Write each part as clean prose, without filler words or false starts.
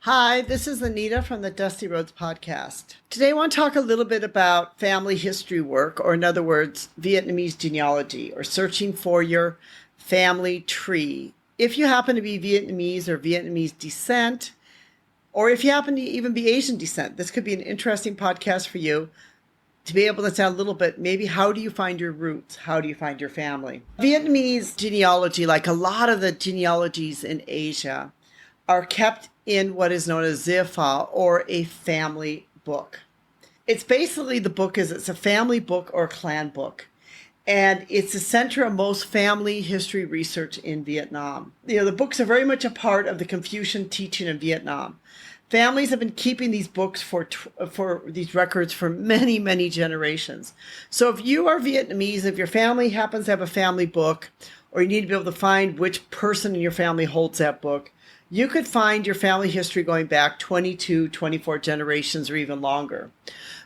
Hi, this is Anita from the Dusty Roads podcast. Today I want to talk a little bit about family history work, or in other words, Vietnamese genealogy, or searching for your family tree. If you happen to be Vietnamese or Vietnamese descent, or if you happen to even be Asian descent, this could be an interesting podcast for you to be able to tell a little bit, maybe how do you find your roots? How do you find your family? Vietnamese genealogy, like a lot of the genealogies in Asia, are kept in what is known as Zifa, or a family book. It's basically it's a family book or a clan book. And it's the center of most family history research in Vietnam. The books are very much a part of the Confucian teaching in Vietnam. Families have been keeping these books for these records for many, many generations. So if you are Vietnamese, if your family happens to have a family book, or you need to be able to find which person in your family holds that book, you could find your family history going back 22, 24 generations or even longer.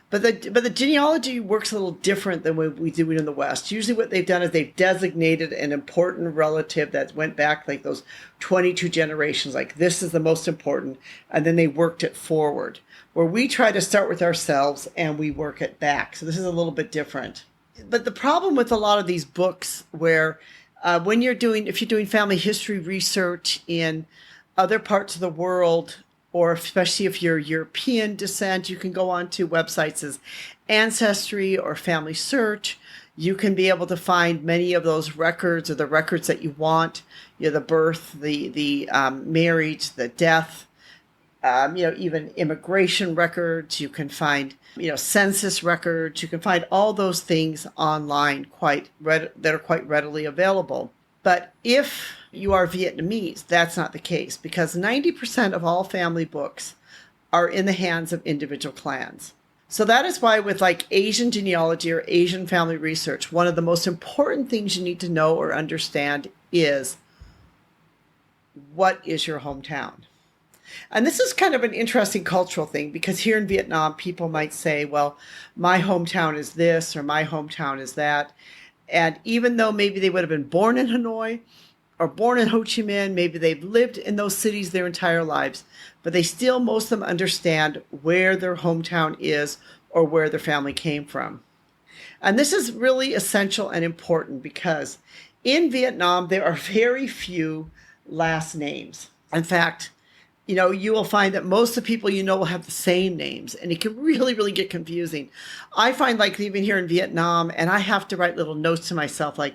But the genealogy works a little different than what we do in the West. Usually what they've done is they've designated an important relative that went back like those 22 generations, like this is the most important, and then they worked it forward. Where we try to start with ourselves and we work it back. So this is a little bit different. But the problem with a lot of these books where if you're doing family history research in other parts of the world, or especially if you're European descent, you can go on to websites as Ancestry or Family Search. You can be able to find many of those records, or the records that you want, the birth, the marriage, the death, even immigration records. You can find, census records. You can find all those things online that are quite readily available. But if you are Vietnamese, that's not the case, because 90% of all family books are in the hands of individual clans. So that is why with like Asian genealogy or Asian family research, one of the most important things you need to know or understand is, what is your hometown? And this is kind of an interesting cultural thing, because here in Vietnam, people might say, well, my hometown is this or my hometown is that. And even though maybe they would have been born in Hanoi or born in Ho Chi Minh, maybe they've lived in those cities their entire lives, but they still, most of them, understand where their hometown is or where their family came from. And this is really essential and important, because in Vietnam, there are very few last names. In fact, you will find that most of the people will have the same names, and it can really, really get confusing. I find, like, even here in Vietnam, and I have to write little notes to myself, like,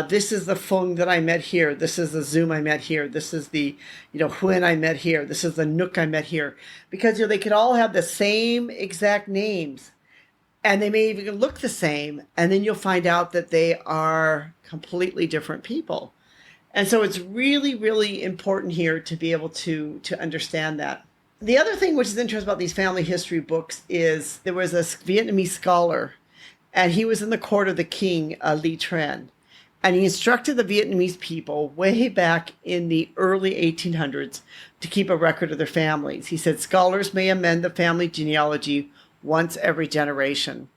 this is the Phung that I met here. This is the Zoom I met here. This is the, Huyen I met here. This is the Nook I met here. Because, they could all have the same exact names, and they may even look the same, and then you'll find out that they are completely different people. And so it's really, really important here to be able to understand that. The other thing which is interesting about these family history books is there was a Vietnamese scholar, and he was in the court of the king, Lý Tran, and he instructed the Vietnamese people way back in the early 1800s to keep a record of their families. He said scholars may amend the family genealogy once every generation.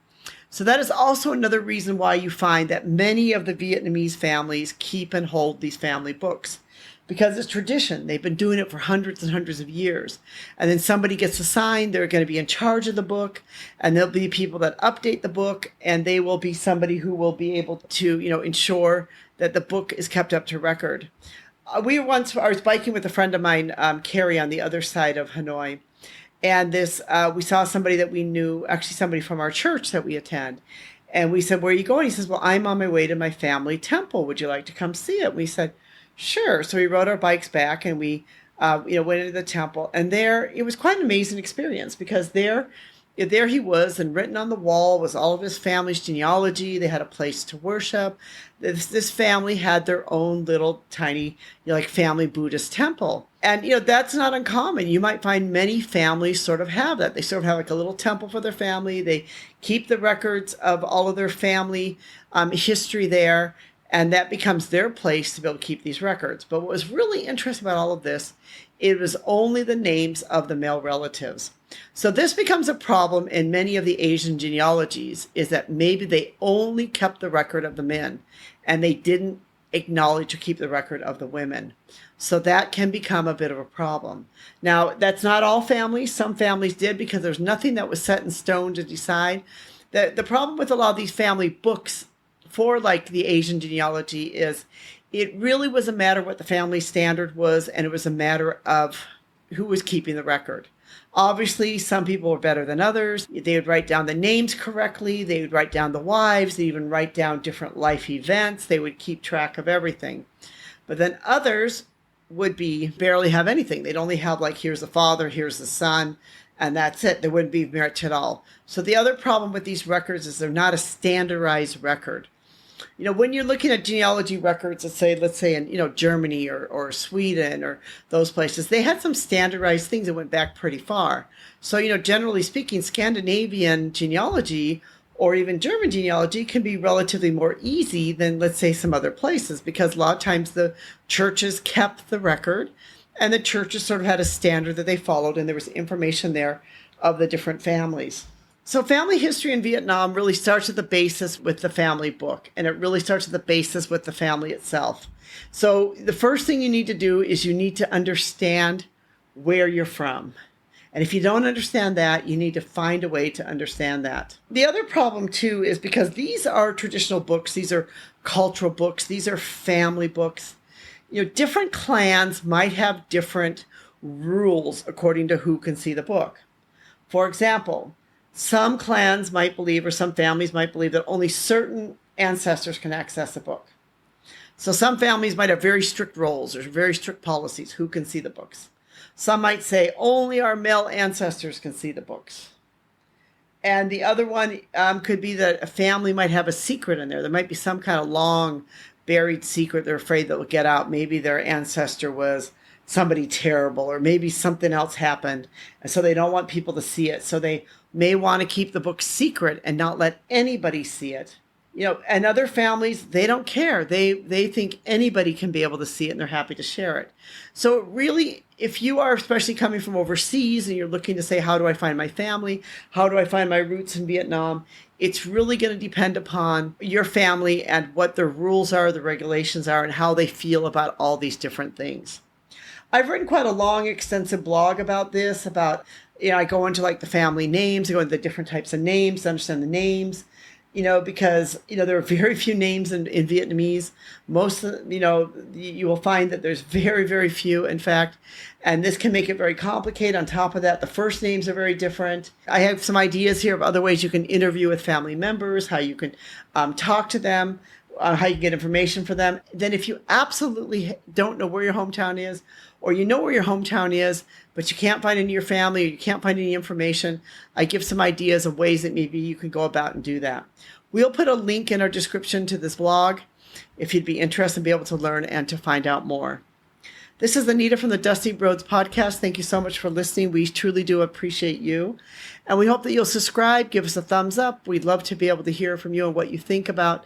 So that is also another reason why you find that many of the Vietnamese families keep and hold these family books, because it's tradition. They've been doing it for hundreds and hundreds of years. And then somebody gets assigned, they're going to be in charge of the book, and there'll be people that update the book, and they will be somebody who will be able to, ensure that the book is kept up to record. I was biking with a friend of mine, Carrie, on the other side of Hanoi. And we saw somebody that we knew, actually somebody from our church that we attend. And we said, where are you going? He says, well, I'm on my way to my family temple. Would you like to come see it? We said, sure. So we rode our bikes back, and we, went into the temple. And there, it was quite an amazing experience, because there he was, and written on the wall was all of his family's genealogy. They had a place to worship. This family had their own little tiny, like family Buddhist temple. And, that's not uncommon. You might find many families sort of have that. They sort of have like a little temple for their family. They keep the records of all of their family history there, and that becomes their place to be able to keep these records. But what was really interesting about all of this, it was only the names of the male relatives. So this becomes a problem in many of the Asian genealogies, is that maybe they only kept the record of the men, and they didn't acknowledge or keep the record of the women. So that can become a bit of a problem. Now, that's not all families. Some families did, because there's nothing that was set in stone to decide. The problem with a lot of these family books for like the Asian genealogy is it really was a matter of what the family standard was, and it was a matter of who was keeping the record. Obviously, some people were better than others. They would write down the names correctly. They would write down the wives. They even write down different life events. They would keep track of everything. But then others would barely have anything. They'd only have like, here's the father, here's the son, and that's it. There wouldn't be marriage at all. So the other problem with these records is they're not a standardized record. When you're looking at genealogy records, let's say in, Germany or Sweden or those places, they had some standardized things that went back pretty far. So, generally speaking, Scandinavian genealogy or even German genealogy can be relatively more easy than, let's say, some other places, because a lot of times the churches kept the record and the churches sort of had a standard that they followed, and there was information there of the different families. So family history in Vietnam really starts at the basis with the family book, and it really starts at the basis with the family itself. So the first thing you need to do is you need to understand where you're from. And if you don't understand that, you need to find a way to understand that. The other problem too is because these are traditional books, these are cultural books, these are family books. Different clans might have different rules according to who can see the book. For example, some clans might believe, or some families might believe, that only certain ancestors can access the book. So some families might have very strict rules or very strict policies who can see the books. Some might say only our male ancestors can see the books. And the other one could be that a family might have a secret in there. There might be some kind of long buried secret they're afraid that will get out. Maybe their ancestor was somebody terrible, or maybe something else happened, and so they don't want people to see it. So they may want to keep the book secret and not let anybody see it. And other families, they don't care. They think anybody can be able to see it, and they're happy to share it. So really, if you are especially coming from overseas and you're looking to say, how do I find my family? How do I find my roots in Vietnam? It's really going to depend upon your family and what their rules are, the regulations are, and how they feel about all these different things. I've written quite a long, extensive blog about this, I go into like the family names, I go into the different types of names to understand the names, because, there are very few names in Vietnamese. Most, you will find that there's very, very few, in fact, and this can make it very complicated. On top of that, the first names are very different. I have some ideas here of other ways you can interview with family members, how you can talk to them, how you can get information for them. Then if you absolutely don't know where your hometown is, or you know where your hometown is, but you can't find any of your family, or you can't find any information, I give some ideas of ways that maybe you can go about and do that. We'll put a link in our description to this blog if you'd be interested and be able to learn and to find out more. This is Anita from the Dusty Roads Podcast. Thank you so much for listening. We truly do appreciate you. And we hope that you'll subscribe, give us a thumbs up. We'd love to be able to hear from you and what you think about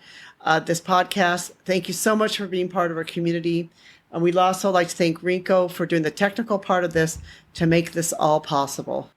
this podcast. Thank you so much for being part of our community. And we'd also like to thank Rinko for doing the technical part of this to make this all possible.